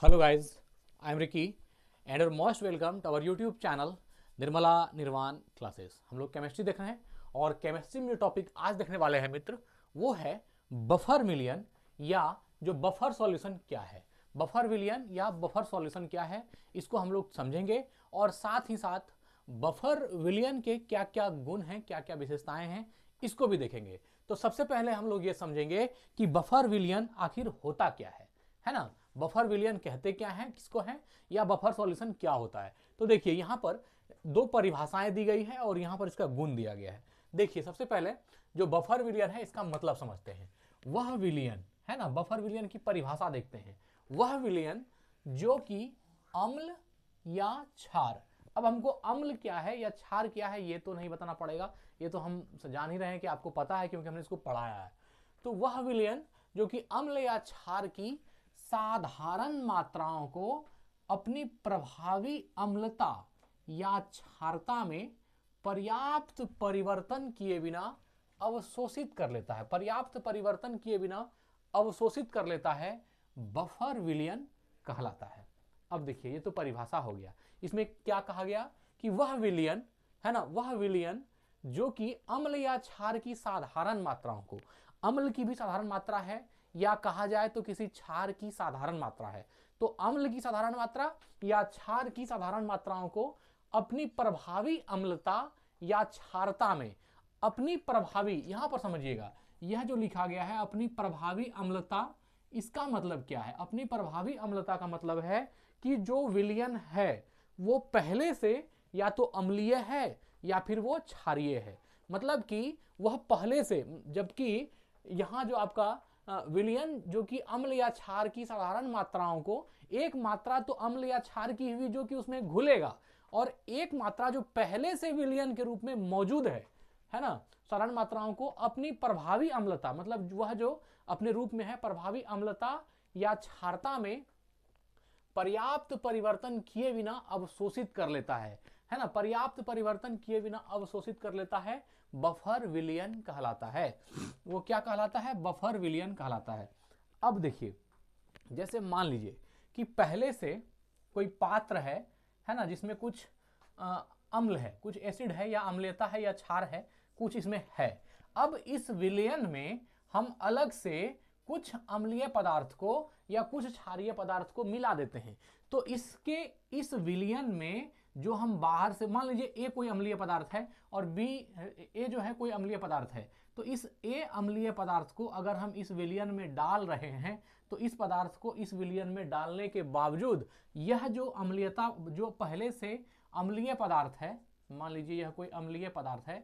Hello guys, I am Ricky and you're most welcome to our YouTube channel Nirmala निर्वाण classes. हम लोग chemistry देख रहे हैं और केमिस्ट्री में जो टॉपिक आज देखने वाले हैं मित्र वो है बफर विलियन या जो बफर सॉल्यूशन क्या है। बफर विलियन या बफर सॉल्यूशन क्या है इसको हम लोग समझेंगे और साथ ही साथ बफर विलियन के क्या क्या गुण हैं, क्या क्या विशेषताएं हैं इसको भी देखेंगे। तो सबसे पहले हम लोग ये समझेंगे कि बफर विलियन आखिर होता क्या है ना। बफर विलियन कहते क्या है, किसको है, या बफर सॉल्यूशन क्या होता है। तो देखिए यहां पर दो परिभाषाएं दी गई है और यहां पर इसका गुण दिया गया है। देखिए सबसे पहले जो बफर विलियन है इसका मतलब समझते हैं। वह विलियन है ना, बफर विलियन की परिभाषा देखते हैं। वह विलियन जो कि अम्ल या क्षार, अब हमको अम्ल क्या है या क्षार क्या है ये तो नहीं बताना पड़ेगा, ये तो हम जान ही रहे हैं कि आपको पता है क्योंकि हमने इसको पढ़ाया है। तो वह विलियन जो कि अम्ल या क्षार की साधारण मात्राओं को अपनी प्रभावी अम्लता या क्षारता में पर्याप्त परिवर्तन किए बिना अवशोषित कर लेता है, पर्याप्त परिवर्तन किए बिना अवशोषित कर लेता है, बफर विलियन कहलाता है। अब देखिए ये तो परिभाषा हो गया। इसमें क्या कहा गया कि वह विलियन है ना, वह विलियन जो कि अम्ल या क्षार की साधारण मात्राओं को, अम्ल की भी साधारण मात्रा है या कहा जाए तो किसी क्षार की साधारण मात्रा है, तो अम्ल की साधारण मात्रा या क्षार की साधारण मात्राओं को अपनी प्रभावी अम्लता या क्षारता में, अपनी प्रभावी, यहां पर समझिएगा यह जो लिखा गया है अपनी प्रभावी अम्लता, इसका मतलब क्या है। अपनी प्रभावी अम्लता का मतलब है कि जो विलियन है वो पहले से या तो अम्लीय है या फिर वो क्षारीय है, मतलब कि वह पहले से, जबकि यहां जो आपका विलियन जो कि अम्ल या क्षार की साधारण मात्राओं को, एक मात्रा तो अम्ल या क्षार की हुई जो कि उसमें घुलेगा और एक मात्रा जो पहले से विलियन के रूप में मौजूद है ना, साधारण मात्राओं को अपनी प्रभावी अम्लता, मतलब वह जो अपने रूप में है प्रभावी अम्लता या क्षारता में पर्याप्त परिवर्तन किए बिना अवशोषित कर लेता है ना, पर्याप्त परिवर्तन किए बिना अवशोषित कर लेता है, बफर विलियन कहलाता है। वो क्या कहलाता है, बफर विलियन कहलाता है। अब देखिए जैसे मान लीजिए कि पहले से कोई पात्र है ना, जिसमें कुछ अम्ल है, कुछ एसिड है या अम्लता है या क्षार है, कुछ इसमें है। अब इस विलयन में हम अलग से कुछ अम्लीय पदार्थ को या कुछ क्षारीय पदार्थ को मिला देते हैं। तो इसके इस विलयन में जो हम बाहर से, मान लीजिए ए कोई अम्लीय पदार्थ है और बी, ए जो है कोई अम्लीय पदार्थ है, तो इस ए अम्लीय पदार्थ को अगर हम इस विलयन में डाल रहे हैं तो इस पदार्थ को इस विलयन में डालने के बावजूद यह जो अम्लीयता, जो पहले से अम्लीय पदार्थ है, मान लीजिए यह कोई अम्लीय पदार्थ है,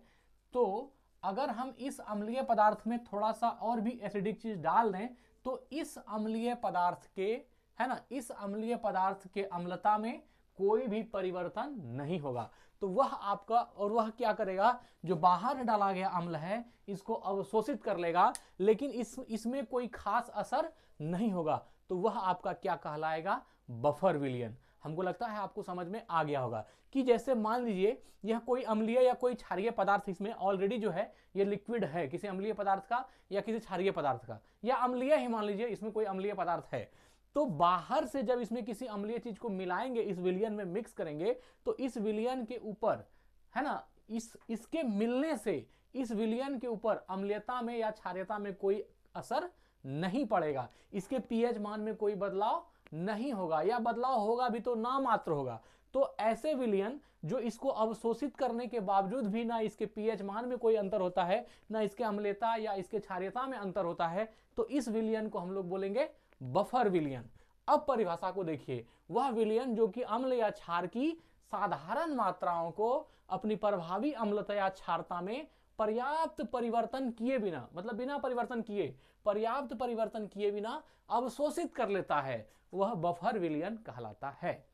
तो अगर हम इस अम्लीय पदार्थ में थोड़ा सा और भी एसिडिक चीज डाल दें तो इस अम्लीय पदार्थ के, है ना, इस अम्लीय पदार्थ के अम्लता में कोई भी परिवर्तन नहीं होगा। तो वह आपका, और वह क्या करेगा, जो बाहर डाला गया अम्ल है इसको अवशोषित कर लेगा, लेकिन इसमें कोई खास असर नहीं होगा। तो वह आपका क्या कहलाएगा, बफर विलियन। हमको लगता है आपको समझ में आ गया होगा कि जैसे मान लीजिए यह कोई अम्लीय या कोई क्षारीय पदार्थ, इसमें ऑलरेडी जो है ये लिक्विड है किसी अम्लीय पदार्थ का या किसी क्षारीय पदार्थ का, या अम्लीय ही मान लीजिए इसमें कोई अम्लीय पदार्थ है, तो बाहर से जब इसमें किसी अम्लीय चीज को मिलाएंगे, इस विलियन में मिक्स करेंगे, तो इस विलियन के ऊपर, है ना, इसके मिलने से इस विलियन के ऊपर अम्लीयता में या क्षारीयता में कोई असर नहीं पड़ेगा, इसके पीएच मान में कोई बदलाव नहीं होगा, या बदलाव होगा भी तो नामात्र होगा। तो ऐसे विलियन जो इसको अवशोषित करने के बावजूद भी ना इसके पीएच मान में कोई अंतर होता है, ना इसके अम्लता या इसके क्षारीयता में अंतर होता है, तो इस विलियन को हम लोग बोलेंगे बफर विलियन। अब परिभाषा को देखिए, वह विलियन जो कि अम्ल या क्षार की साधारण मात्राओं को अपनी प्रभावी अम्लता या क्षारता में पर्याप्त परिवर्तन किए बिना, मतलब बिना परिवर्तन किए, पर्याप्त परिवर्तन किए बिना अवशोषित कर लेता है, वह बफर विलियन कहलाता है।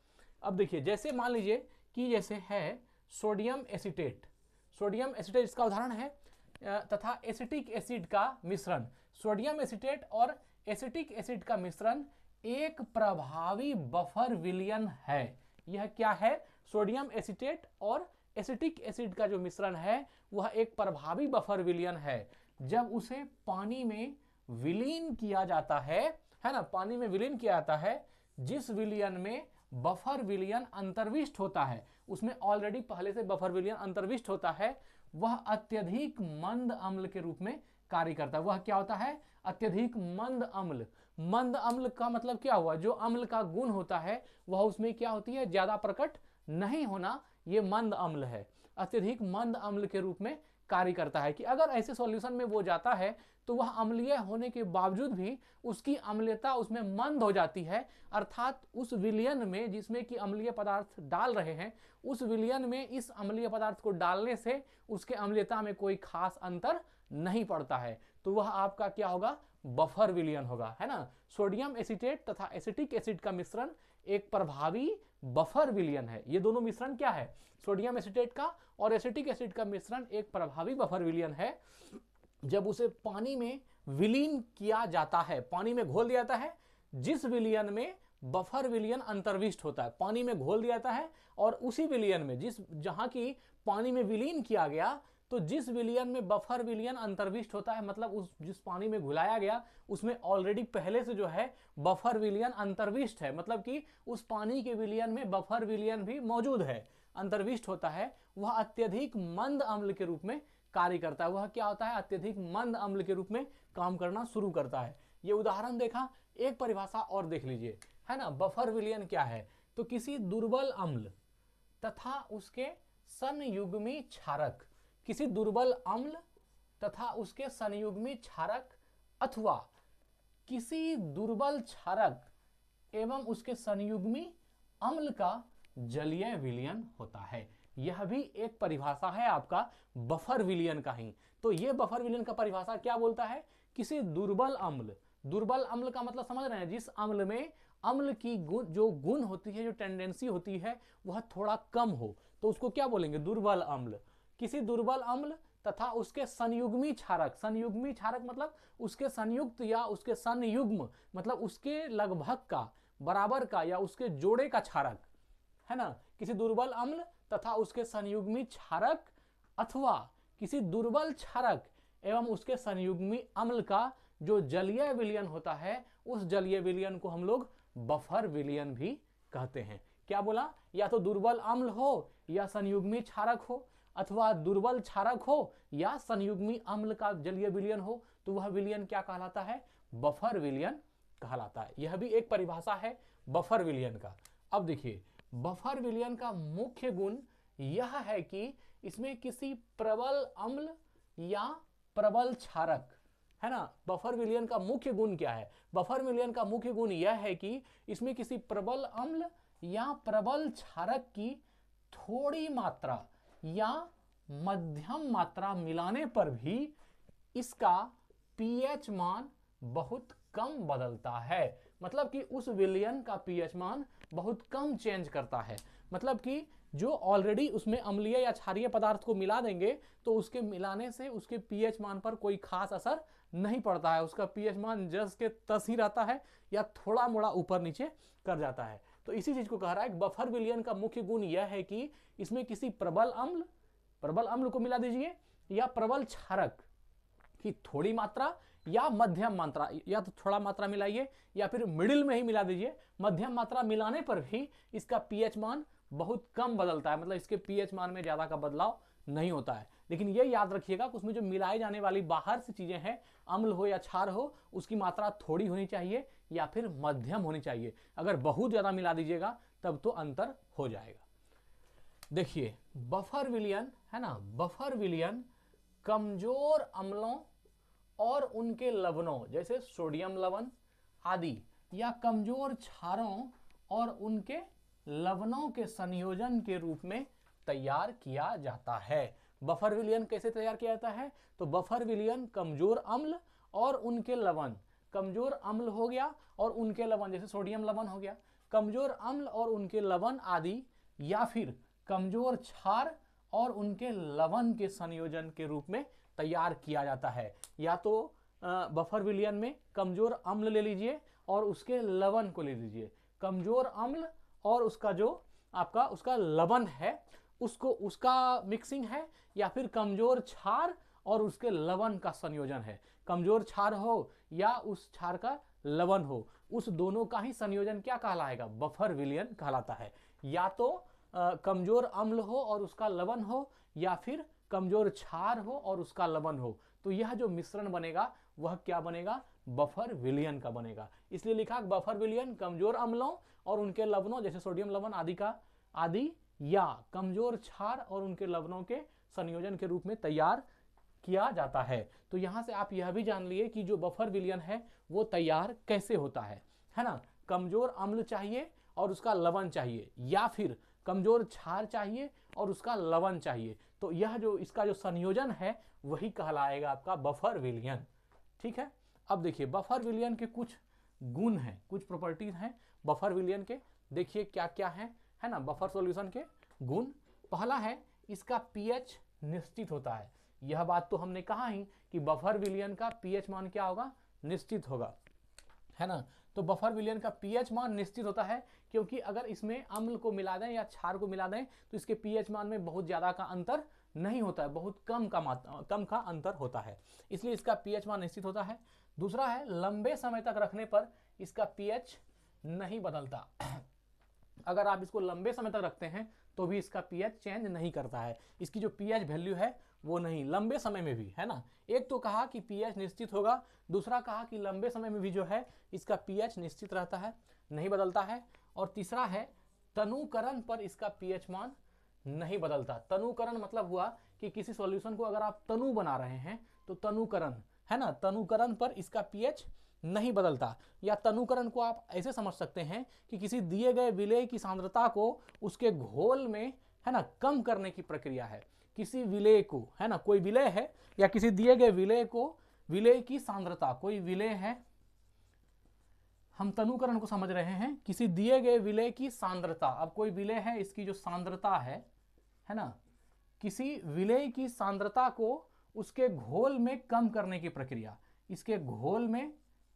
अब देखिए जैसे मान लीजिए कि जैसे है सोडियम एसीटेट, सोडियम एसीटेट इसका उदाहरण है, तथा एसिटिक एसिड का मिश्रण, सोडियम एसीटेट और एसिटिक एसिड का मिश्रण एक प्रभावी बफर विलियन है। यह क्या है, सोडियम एसीटेट और एसिटिक एसिड का जो मिश्रण है वह एक प्रभावी बफर विलियन है। जब उसे पानी में विलीन किया जाता है ना, पानी में विलीन किया जाता है जिस विलयन में बफर विलयन अंतर्विष्ट होता है, उसमें ऑलरेडी पहले से बफर विलयन अंतर्विष्ट होता है, वह अत्यधिक मंद अम्ल के रूप में कार्य करता है। वह क्या होता है? अत्यधिक मंद अम्ल। मंद अम्ल का मतलब क्या हुआ? जो अम्ल का गुण होता है वह उसमें क्या होती है? ज्यादा प्रकट नहीं होना, ये मंद अम्ल है। अत्यधिक मंद अम्ल के रूप में कार्य करता है कि अगर ऐसे सॉल्यूशन में वो जाता है तो वह अम्लीय होने के बावजूद भी उसकी अम्लीयता उसमें मंद हो जाती है, अर्थात उस विलयन में जिसमें कि अम्लीय पदार्थ डाल रहे हैं, उस विलयन में इस अम्लीय पदार्थ को डालने से उसके अम्लीयता में कोई खास अंतर नहीं पड़ता है, तो वह आपका क्या होगा? बफर विलयन होगा, है ना। सोडियम एसीटेट तथा एसिटिक एसिड का मिश्रण एक प्रभावी बफर विलयन है। ये दोनों मिश्रण क्या है? सोडियम एसीटेट का और एसिटिक एसिड का मिश्रण एक प्रभावी बफर विलयन है। जब उसे पानी में विलीन किया जाता है, पानी में घोल दिया जाता है, जिस विलयन में बफर विलयन अंतर्विष्ट होता है, पानी में घोल दिया जाता है, और उसी विलयन में जहां की पानी में विलीन किया गया, तो जिस विलयन में बफर विलयन अंतर्विष्ट होता है, मतलब उस जिस पानी में घुलाया गया उसमें ऑलरेडी पहले से जो है बफर विलयन अंतर्विष्ट है, मतलब कि उस पानी के विलयन में बफर विलयन भी मौजूद है, अंतर्विष्ट होता है, वह अत्यधिक मंद अम्ल के रूप में कार्य करता है। वह क्या होता है? अत्यधिक मंद अम्ल के रूप में काम करना शुरू करता है। ये उदाहरण देखा। एक परिभाषा और देख लीजिए, है ना। बफर विलयन क्या है? तो किसी दुर्बल अम्ल तथा उसके संयुग्मी क्षारक, किसी दुर्बल अम्ल तथा उसके संयुग्मी क्षारक अथवा किसी दुर्बल क्षारक एवं उसके संयुग्मी अम्ल का जलीय विलयन होता है। यह भी एक परिभाषा है आपका बफर विलयन का ही। तो यह बफर विलयन का परिभाषा क्या बोलता है? किसी दुर्बल अम्ल, दुर्बल अम्ल का मतलब समझ रहे हैं, जिस अम्ल में अम्ल की जो गुण होती है, जो टेंडेंसी होती है, वह थोड़ा कम हो, तो उसको क्या बोलेंगे? दुर्बल अम्ल। किसी दुर्बल अम्ल तथा उसके संयुग्मी क्षारक, संयुग्मी क्षारक मतलब उसके संयुक्त या उसके संयुग्म, मतलब उसके लगभग का, बराबर का या उसके जोड़े का क्षारक, है ना। किसी दुर्बल अम्ल तथा उसके संयुग्मी क्षारक अथवा किसी दुर्बल क्षारक एवं उसके संयुग्मी अम्ल का जो जलीय विलयन होता है, उस जलीय विलयन को हम लोग बफर विलयन भी कहते हैं। क्या बोला? या तो दुर्बल अम्ल हो या संयुग्मी क्षारक हो, अथवा दुर्बल क्षारक हो या संयुग्मी अम्ल का जलीय विलयन हो, तो वह विलयन क्या कहलाता है? बफर विलयन कहलाता है। यह भी एक परिभाषा है बफर विलयन का। अब देखिए, बफर विलयन का मुख्य गुण यह है कि इसमें किसी प्रबल अम्ल या प्रबल क्षारक, है ना। बफर विलयन का मुख्य गुण क्या है? बफर विलयन का मुख्य गुण यह है कि इसमें किसी प्रबल अम्ल या प्रबल क्षारक की थोड़ी मात्रा या मध्यम मात्रा मिलाने पर भी इसका पीएच मान बहुत कम बदलता है। मतलब कि उस विलयन का पीएच मान बहुत कम चेंज करता है। मतलब कि जो ऑलरेडी उसमें अम्लीय या क्षारीय पदार्थ को मिला देंगे तो उसके मिलाने से उसके पीएच मान पर कोई खास असर नहीं पड़ता है। उसका पीएच मान जस के तस ही रहता है या थोड़ा मोड़ा ऊपर नीचे कर जाता है। तो इसी चीज को कह रहा है कि बफर विलयन का मुख्य गुण यह है कि इसमें किसी प्रबल अम्ल को मिला दीजिए या प्रबल क्षारक की थोड़ी मात्रा या मध्यम मात्रा, या तो थोड़ा मात्रा मिलाइए या फिर मिडिल में ही मिला दीजिए। मध्यम मात्रा मिलाने पर भी इसका पीएच मान बहुत कम बदलता है, मतलब इसके पीएच मान में ज्यादा का बदलाव नहीं होता है। लेकिन ये याद रखिएगा कि उसमें जो मिलाए जाने वाली बाहर से चीजें हैं, अम्ल हो या क्षार हो, उसकी मात्रा थोड़ी होनी चाहिए या फिर मध्यम होनी चाहिए। अगर बहुत ज्यादा मिला दीजिएगा तब तो अंतर हो जाएगा। देखिए, बफर विलयन, है ना, बफर विलयन कमजोर अम्लों और उनके लवणों जैसे सोडियम लवण आदि या कमजोर क्षारों और उनके लवणों के संयोजन के रूप में तैयार किया जाता है। बफर विलयन कैसे तैयार किया जाता है? तो बफर विलयन कमजोर अम्ल और उनके लवण, कमजोर अम्ल हो गया और उनके लवण जैसे सोडियम लवण हो गया, कमजोर अम्ल और उनके लवण आदि, या फिर कमजोर क्षार और उनके लवण के संयोजन के रूप में तैयार किया जाता है। या तो बफर विलयन में कमजोर अम्ल ले लीजिए और उसके लवण को ले लीजिए, कमजोर अम्ल और उसका जो आपका उसका लवण है उसको, उसका मिक्सिंग है, या फिर कमजोर क्षार और उसके लवण का संयोजन है। कमजोर क्षार हो या उस क्षार का लवण हो, उस दोनों का ही संयोजन क्या कहलाएगा? बफर विलयन कहलाता है। या तो कमजोर अम्ल हो और उसका लवण हो, या फिर कमजोर क्षार हो और उसका लवण हो, तो यह जो मिश्रण बनेगा वह क्या बनेगा? बफर विलयन का बनेगा। इसलिए लिखा बफर विलयन कमजोर अम्लों और उनके लवणों जैसे सोडियम लवण आदि या कमजोर क्षार और उनके लवणों के संयोजन के रूप में तैयार किया जाता है। तो यहां से आप यह भी जान लिए कि जो बफर विलयन है वो तैयार कैसे होता है ना? कमजोर अम्ल चाहिए और उसका लवण चाहिए, या फिर कमजोर क्षार चाहिए और उसका लवण चाहिए, तो यह जो इसका जो संयोजन है वही कहलाएगा आपका बफर विलयन। ठीक है। अब देखिए बफर विलयन के कुछ गुण हैं, कुछ प्रॉपर्टीज हैं बफर विलयन के। देखिए क्या क्या है ना बफर सॉल्यूशन के गुण। पहला है इसका पीएच निश्चित होता है। यह बात तो हमने कहा ही कि बफर विलयन का पीएच मान क्या होगा? निश्चित होगा, है ना। तो बफर विलयन का पीएच मान निश्चित होता है, क्योंकि अगर इसमें अम्ल को मिला दें या क्षार को मिला दें तो इसके पीएच मान में बहुत ज्यादा का अंतर नहीं होता है, बहुत कम का अंतर होता है, इसलिए इसका पीएच मान निश्चित होता है। दूसरा है लंबे समय तक रखने पर इसका पीएच नहीं बदलता। अगर आप इसको लंबे समय तक रखते हैं तो भी इसका पीएच चेंज नहीं करता है, इसकी जो पीएच वैल्यू है वो नहीं, लंबे समय में भी, है ना। एक तो कहा कि पीएच निश्चित होगा, दूसरा कहा कि लंबे समय में भी जो है इसका पीएच निश्चित रहता है, नहीं बदलता है। और तीसरा है तनुकरण पर इसका पीएच मान नहीं बदलता। तनुकरण मतलब हुआ कि किसी सॉल्यूशन को अगर आप तनु बना रहे हैं तो तनुकरण, है ना, तनुकरण पर इसका पीएच नहीं बदलता। या तनुकरण को आप ऐसे समझ सकते हैं कि किसी दिए गए विलेय की सांद्रता को उसके घोल में, है ना, कम करने की प्रक्रिया है। किसी विलेय को, है ना, कोई विलेय है या किसी दिए गए विलेय को, विलेय की सांद्रता, कोई विलेय है, हम तनुकरण को समझ रहे हैं, किसी दिए गए विलेय की सांद्रता, अब कोई विलेय है इसकी जो सांद्रता है ना, किसी विलेय की सांद्रता को उसके घोल में कम करने की प्रक्रिया, इसके घोल में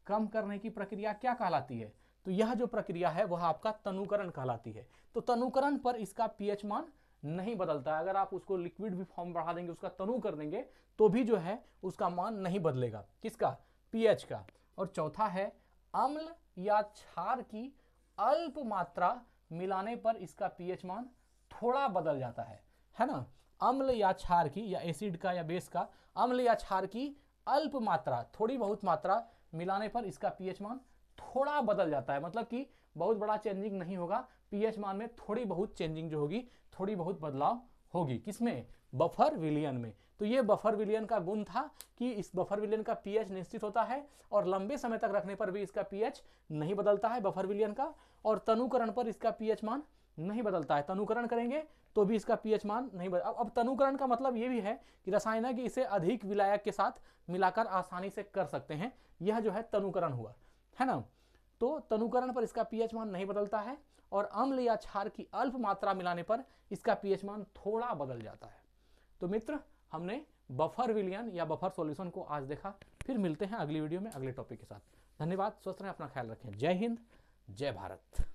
कम करने की प्रक्रिया क्या कहलाती है? तो यह जो प्रक्रिया है वह आपका तनुकरण कहलाती है। तो तनुकरण पर इसका पीएच मान नहीं बदलता है। अगर आप उसको लिक्विड भी फॉर्म बढ़ा देंगे, उसका तनु कर देंगे, तो भी जो है उसका मान नहीं बदलेगा, किसका? पीएच का। और चौथा है अम्ल या क्षार की अल्प मात्रा मिलाने पर इसका पीएच मान थोड़ा बदल जाता है ना। अम्ल या क्षार की, या एसिड का या बेस का, अम्ल या क्षार की अल्प मात्रा, थोड़ी बहुत मात्रा मिलाने पर इसका पीएच मान थोड़ा बदल जाता है, मतलब कि बहुत बड़ा चेंजिंग नहीं होगा, पीएच मान में थोड़ी बहुत चेंजिंग जो होगी, थोड़ी बहुत बदलाव होगी, किसमें? बफर विलयन में। तो ये बफर विलयन का गुण था कि इस बफर विलयन का पीएच निश्चित होता है और लंबे समय तक रखने पर भी इसका पीएच नहीं बदलता है बफर विलयन का, और तनुकरण पर इसका पीएच मान नहीं बदलता है। तनुकरण करेंगे तो भी इसका पीएच मान नहीं बदल। अब तनुकरण का मतलब ये भी है कि रसायन है कि इसे अधिक विलायक के साथ मिलाकर आसानी से कर सकते हैं, यह जो है तनुकरण हुआ, है ना। तो तनुकरण पर इसका पीएच मान नहीं बदलता है, और अम्ल या क्षार की अल्प मात्रा मिलाने पर इसका पीएच मान थोड़ा बदल जाता है। तो मित्र, हमने बफर विलयन या बफर सॉल्यूशन को आज देखा। फिर मिलते हैं अगली वीडियो में अगले टॉपिक के साथ। धन्यवाद, स्वस्थ रहें, अपना ख्याल रखें। जय हिंद, जय भारत।